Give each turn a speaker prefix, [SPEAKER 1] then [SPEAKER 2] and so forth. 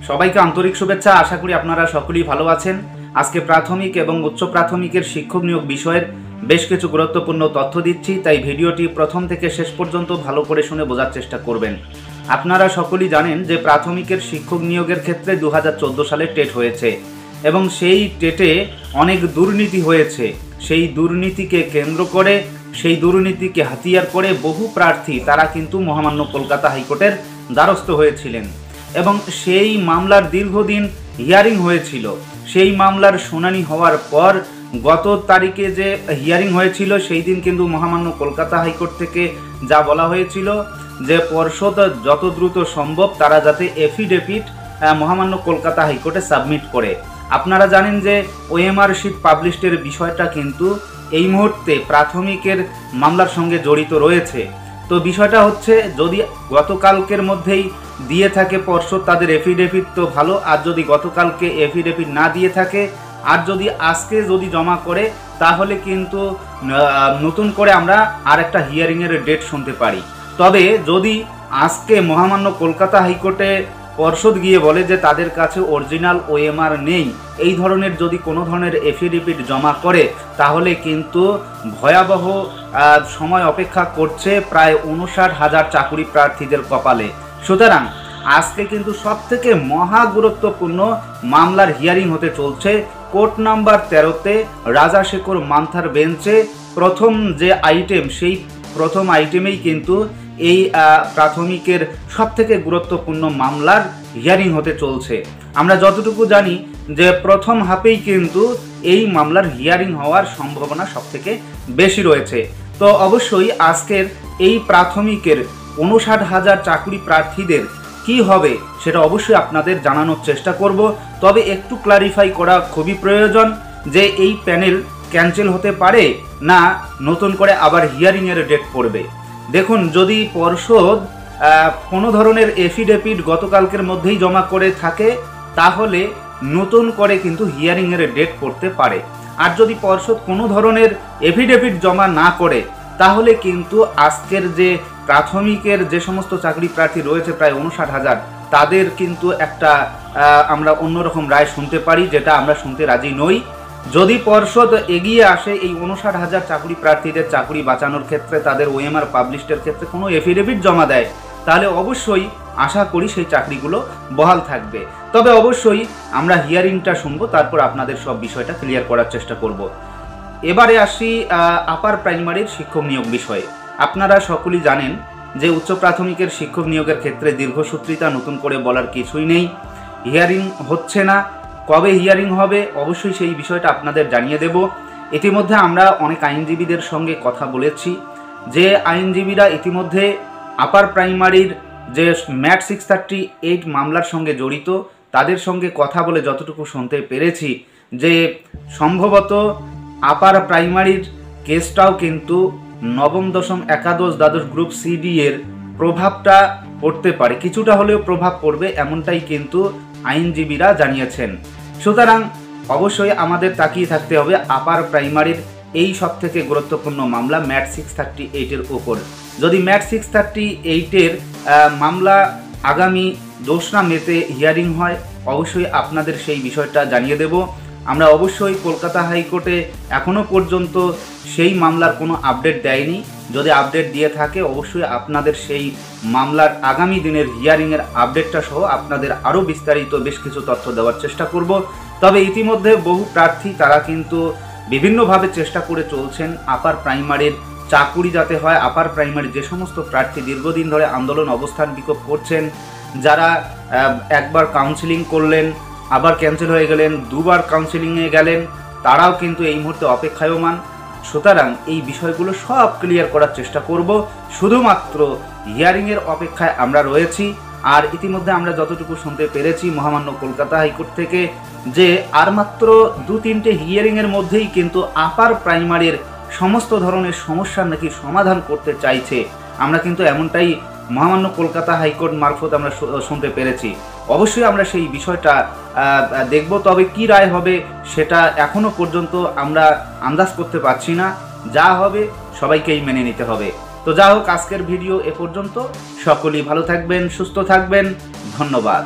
[SPEAKER 1] সবাইকে আন্তরিক শুভেচ্ছা। আশা করি আপনারা সকলেই ভালো আছেন। আজকে প্রাথমিক এবং উচ্চ প্রাথমিকের শিক্ষক নিয়োগ বিষয়ের বেশ কিছু গুরুত্বপূর্ণ তথ্য দিচ্ছি, তাই ভিডিওটি প্রথম থেকে শেষ পর্যন্ত ভালো করে শুনে বোঝার চেষ্টা করবেন। আপনারা সকলেই জানেন যে প্রাথমিকের শিক্ষক নিয়োগের ক্ষেত্রে 2014 সালে টেট হয়েছে এবং সেই টেটে অনেক দুর্নীতি হয়েছে। সেই দুর্নীতিকে কেন্দ্র করে, সেই দুর্নীতিকে হাতিয়ার করে বহু প্রার্থী তারা কিন্তু মহামান্য কলকাতা হাইকোর্টের দ্বারস্থ হয়েছিলেন এবং সেই মামলার দীর্ঘদিন হিয়ারিং হয়েছিল। সেই মামলার শুনানি হওয়ার পর গত তারিখে যে হিয়ারিং হয়েছিল সেই দিন কিন্তু মহামান্য কলকাতা হাইকোর্ট থেকে যা বলা হয়েছিল যে পর্ষদ যত দ্রুত সম্ভব তারা যাতে এফিডেভিট মহামান্য কলকাতা হাইকোর্টে সাবমিট করে। আপনারা জানেন যে ওএমআর শিট পাবলিশের বিষয়টা কিন্তু এই মুহূর্তে প্রাথমিকের মামলার সঙ্গে জড়িত রয়েছে। তো বিষয়টা হচ্ছে, যদি গতকালকের মধ্যেই দিয়ে থাকে পর্ষদ তাদের এফিডেভিট তো ভালো, আর যদি গতকালকে এফিডেভিট না দিয়ে থাকে আর যদি আজকে যদি জমা করে তাহলে কিন্তু নতুন করে আমরা আর একটা হিয়ারিংয়ের ডেট শুনতে পারি। তবে যদি আজকে মহামান্য কলকাতা হাইকোর্টে পর্ষদ গিয়ে বলে যে তাদের কাছে অরিজিনাল ওএমআর নেই, এই ধরনের যদি কোনো ধরনের এফিডেভিট জমা করে তাহলে কিন্তু ভয়াবহ সময় অপেক্ষা করছে প্রায় 59,000 চাকুরি প্রার্থীদের কপালে। সুতরাং আজকে কিন্তু সবথেকে মহা গুরুত্বপূর্ণ মামলার হিয়ারিং হতে চলছে কোর্ট নাম্বার 13-তে রাজাশেখর মান্থার বেঞ্চে। প্রথম যে আইটেম, সেই প্রথম আইটেমেই কিন্তু এই প্রাথমিকের সবথেকে গুরুত্বপূর্ণ মামলার হিয়ারিং হতে চলছে। আমরা যতটুকু জানি যে প্রথম হাফেই কিন্তু এই মামলার হিয়ারিং হওয়ার সম্ভাবনা সবথেকে বেশি রয়েছে। তো অবশ্যই আজকের এই প্রাথমিকের 59,000 চাকরি প্রার্থীদের কি হবে সেটা অবশ্যই আপনাদের জানানোর চেষ্টা করব। তবে একটু ক্লারিফাই করা খুবই প্রয়োজন যে এই প্যানেল ক্যান্সেল হতে পারে না নতুন করে আবার হিয়ারিংয়ের ডেট পড়বে। দেখুন, যদি পর্ষদ কোনো ধরনের এফিডেভিট গতকালকের মধ্যেই জমা করে থাকে তাহলে নতুন করে কিন্তু হিয়ারিংয়ের ডেট পড়তে পারে। আর যদি পর্ষদ কোনো ধরনের এফিডেভিট জমা না করে তাহলে কিন্তু আজকের যে প্রাথমিকের যে সমস্ত চাকরি প্রার্থী রয়েছে প্রায় 59,000 তাদের কিন্তু একটা আমরা অন্যরকম রায় শুনতে পারি, যেটা আমরা শুনতে রাজি নই। যদি পর্ষদ এগিয়ে আসে এই 59,000 চাকরি প্রার্থীদের চাকরি বাঁচানোর ক্ষেত্রে, তাদের ওএমআর পাবলিশের ক্ষেত্রে কোনো এফিডেভিট জমা দেয়, তাহলে অবশ্যই আশা করি সেই চাকরিগুলো বহাল থাকবে। তবে অবশ্যই আমরা হিয়ারিংটা শুনবো, তারপর আপনাদের সব বিষয়টা ক্লিয়ার করার চেষ্টা করব। এবারে আসি আপার প্রাইমারির শিক্ষক নিয়োগ বিষয়ে। আপনারা সকলেই জানেন যে উচ্চ প্রাথমিকের শিক্ষক নিয়োগের ক্ষেত্রে দীর্ঘসূত্রিতা নতুন করে বলার কিছুই নেই। হিয়ারিং হচ্ছে না, কবে হিয়ারিং হবে অবশ্যই সেই বিষয়টা আপনাদের জানিয়ে দেব। ইতিমধ্যে আমরা অনেক আইনজীবীদের সঙ্গে কথা বলেছি, যে আইনজীবীরা ইতিমধ্যে আপার প্রাইমারির যে ম্যাট 638 মামলার সঙ্গে জড়িত তাদের সঙ্গে কথা বলে যতটুকু শুনতে পেরেছি যে সম্ভবত আপার প্রাইমারির কেসটাও কিন্তু নবম, দশম, একাদশ, দ্বাদশ গ্রুপ সিডি এর প্রভাবটা পড়তে পারে, কিছুটা হলেও প্রভাব পড়বে, এমনটাই কিন্তু আইনজীবীরা জানিয়েছেন। সুতরাং অবশ্যই আমাদের তাকিয়ে থাকতে হবে আপার প্রাইমারির এই সব থেকে গুরুত্বপূর্ণ মামলা ম্যাট 638-এর উপর। যদি ম্যাট 638-এর মামলা আগামী 2রা মেতে হিয়ারিং হয় অবশ্যই আপনাদের সেই বিষয়টা জানিয়ে দেব। আমরা অবশ্যই কলকাতা হাইকোর্টে এখনও পর্যন্ত সেই মামলার কোনো আপডেট দেয়নি। যদি আপডেট দিয়ে থাকে অবশ্যই আপনাদের সেই মামলার আগামী দিনের হিয়ারিংয়ের আপডেটটা সহ আপনাদের আরও বিস্তারিত বেশ কিছু তথ্য দেওয়ার চেষ্টা করব। তবে ইতিমধ্যে বহু প্রার্থী তারা কিন্তু বিভিন্নভাবে চেষ্টা করে চলছেন আপার প্রাইমারির চাকুরি যাতে হয়। আপার প্রাইমারি যে সমস্ত প্রার্থী দীর্ঘদিন ধরে আন্দোলন অবস্থান বিক্ষোভ করছেন, যারা একবার কাউন্সিলিং করলেন আবার ক্যান্সেল হয়ে গেলেন, 2বার কাউন্সিলিংয়ে গেলেন, তারাও কিন্তু এই মুহূর্তে অপেক্ষায়মান। সুতরাং এই বিষয়গুলো সব ক্লিয়ার করার চেষ্টা করব। শুধুমাত্র হিয়ারিংয়ের অপেক্ষায় আমরা রয়েছি। আর ইতিমধ্যে আমরা যতটুকু শুনতে পেরেছি মহামান্য কলকাতা হাইকোর্ট থেকে যে আর মাত্র 2-3টে হিয়ারিংয়ের মধ্যেই কিন্তু আপার প্রাইমারির সমস্ত ধরনের সমস্যার নাকি সমাধান করতে চাইছে। আমরা কিন্তু এমনটাই মহামান্য কলকাতা হাইকোর্ট মারফত আমরা শুনতে পেরেছি। অবশ্যই আমরা সেই বিষয়টা দেখব। তবে কি রায় হবে সেটা এখনো পর্যন্ত আমরা আন্দাজ করতে পারছি না। যা হবে সবাইকেই মেনে নিতে হবে। তো যা হোক, আজকের ভিডিও এ পর্যন্ত। সকলেই ভালো থাকবেন, সুস্থ থাকবেন। ধন্যবাদ।